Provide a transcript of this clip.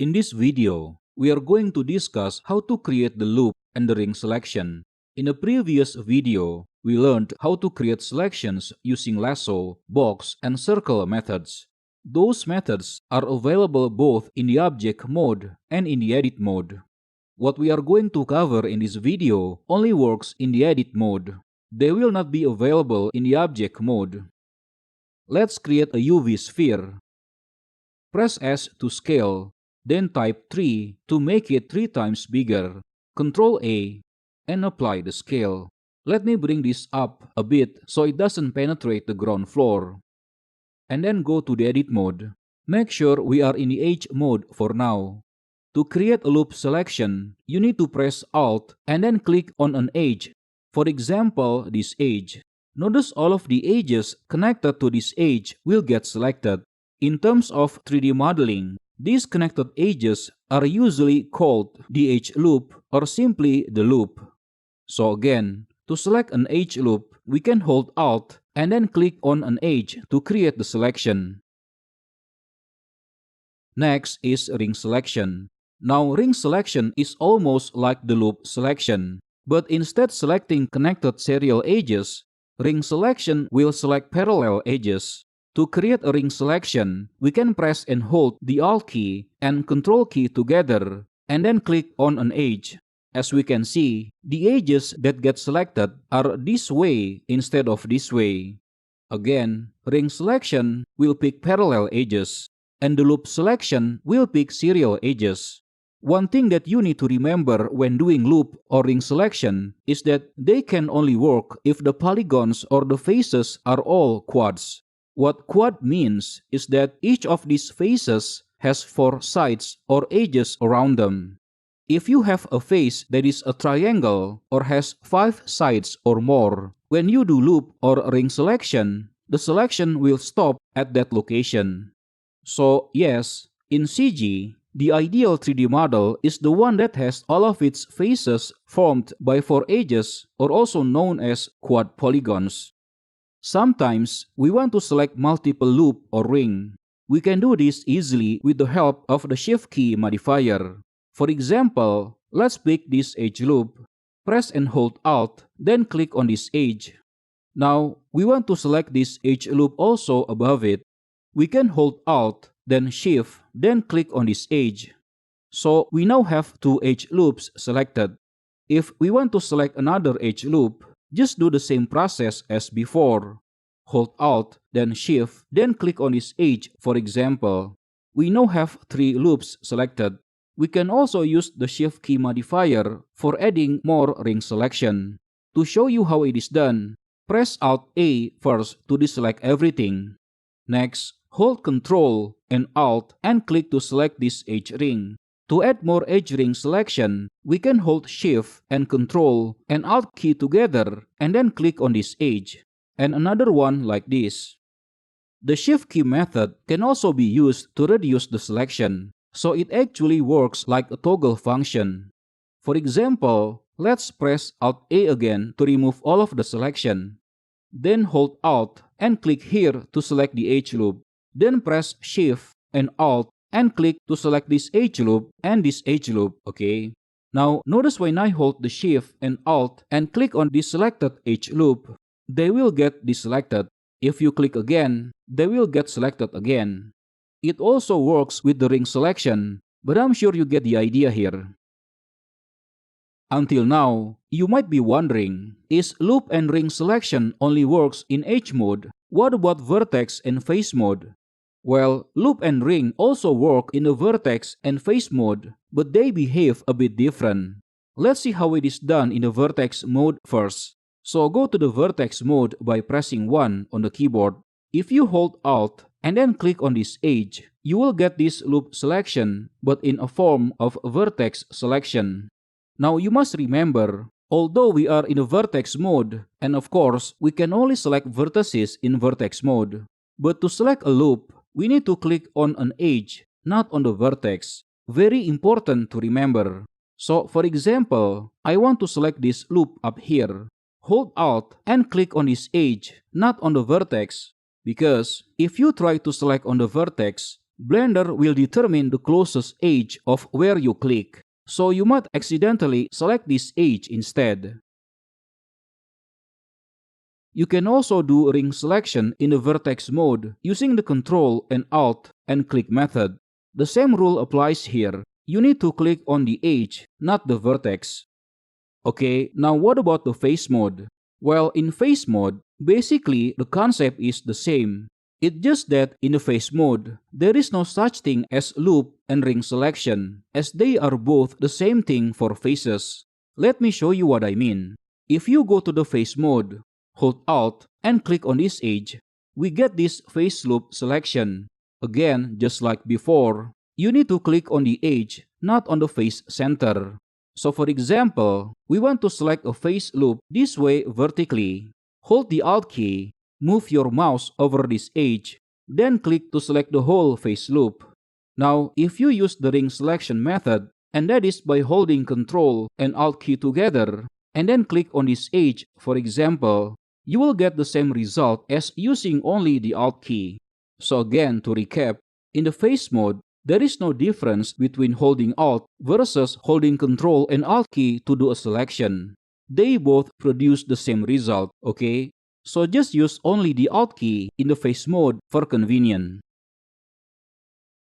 In this video, we are going to discuss how to create the loop and the ring selection. In a previous video, we learned how to create selections using lasso, box, and circle methods. Those methods are available both in the object mode and in the edit mode. What we are going to cover in this video only works in the edit mode. They will not be available in the object mode. Let's create a UV sphere. Press S to scale, then type 3 to make it 3 times bigger. Ctrl A and apply the scale. Let me bring this up a bit so it doesn't penetrate the ground floor. And then go to the edit mode. Make sure we are in the edge mode for now. To create a loop selection, you need to press Alt and then click on an edge. For example, this edge. Notice all of the edges connected to this edge will get selected. In terms of 3D modeling, these connected edges are usually called the edge loop or simply the loop. So again, to select an edge loop, we can hold Alt and then click on an edge to create the selection. Next is ring selection. Now ring selection is almost like the loop selection, but instead selecting connected serial edges, ring selection will select parallel edges. To create a ring selection, we can press and hold the Alt key and Ctrl key together and then click on an edge. As we can see, the edges that get selected are this way instead of this way. Again, ring selection will pick parallel edges, and the loop selection will pick serial edges. One thing that you need to remember when doing loop or ring selection is that they can only work if the polygons or the faces are all quads. What quad means is that each of these faces has 4 sides or edges around them. If you have a face that is a triangle or has 5 sides or more, when you do loop or ring selection, the selection will stop at that location. So yes, in CG, the ideal 3D model is the one that has all of its faces formed by 4 edges or also known as quad polygons. Sometimes we want to select multiple loop or ring. We can do this easily with the help of the Shift key modifier. For example, let's pick this edge loop. Press and hold Alt, then click on this edge. Now, we want to select this edge loop also above it. We can hold Alt, then Shift, then click on this edge. So we now have 2 edge loops selected. If we want to select another edge loop, just do the same process as before. Hold Alt, then Shift, then click on this edge for example. We now have 3 loops selected. We can also use the Shift key modifier for adding more ring selection. To show you how it is done, press Alt A first to deselect everything. Next, hold Ctrl and Alt and click to select this edge ring. To add more edge ring selection, we can hold Shift and Ctrl and Alt key together and then click on this edge, and another one like this. The Shift key method can also be used to reduce the selection, so it actually works like a toggle function. For example, let's press Alt A again to remove all of the selection. Then hold Alt and click here to select the edge loop. Then press Shift and Alt and click to select this edge loop and this edge loop, okay? Now, notice when I hold the Shift and Alt and click on this selected edge loop, they will get deselected. If you click again, they will get selected again. It also works with the ring selection, but I'm sure you get the idea here. Until now, you might be wondering, is loop and ring selection only works in edge mode? What about vertex and face mode? Well, loop and ring also work in the vertex and face mode, but they behave a bit different. Let's see how it is done in the vertex mode first. So go to the vertex mode by pressing 1 on the keyboard. If you hold Alt and then click on this edge, you will get this loop selection, but in a form of vertex selection. Now you must remember, although we are in the vertex mode, and of course, we can only select vertices in vertex mode. But to select a loop, we need to click on an edge, not on the vertex. Very important to remember. So for example, I want to select this loop up here. Hold Alt and click on this edge, not on the vertex. Because if you try to select on the vertex, Blender will determine the closest edge of where you click, so you might accidentally select this edge instead. You can also do ring selection in the vertex mode using the Ctrl and Alt and click method. The same rule applies here. You need to click on the edge, not the vertex. Okay, now what about the face mode? Well, in face mode, basically the concept is the same. It's just that in the face mode, there is no such thing as loop and ring selection, as they are both the same thing for faces. Let me show you what I mean. If you go to the face mode, hold Alt and click on this edge, we get this face loop selection. Again, just like before, you need to click on the edge, not on the face center. So for example, we want to select a face loop this way vertically. Hold the Alt key, move your mouse over this edge, then click to select the whole face loop. Now, if you use the ring selection method, and that is by holding Ctrl and Alt key together, and then click on this edge, for example, you will get the same result as using only the Alt key. So again, to recap, in the face mode, there is no difference between holding Alt versus holding Ctrl and Alt key to do a selection. They both produce the same result, okay? So just use only the Alt key in the face mode for convenience.